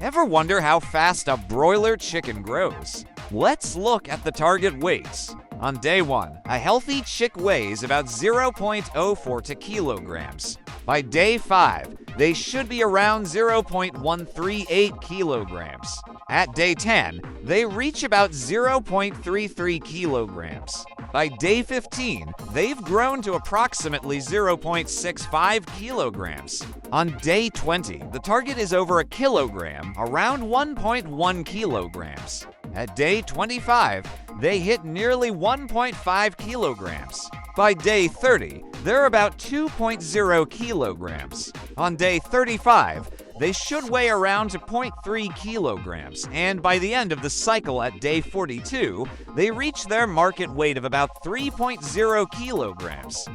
Ever wonder how fast a broiler chicken grows? Let's look at the target weights. On day 1, a healthy chick weighs about 0.042 kilograms. By day 5, they should be around 0.138 kilograms. At day 10, they reach about 0.33 kilograms. By day 15, they've grown to approximately 0.65 kilograms. On day 20, the target is over a kilogram, around 1.1 kilograms. At day 25, they hit nearly 1.5 kilograms. By day 30, they're about 2.0 kilograms. On day 35, they should weigh around to 0.3 kilograms, and by the end of the cycle at day 42, they reach their market weight of about 3.0 kilograms.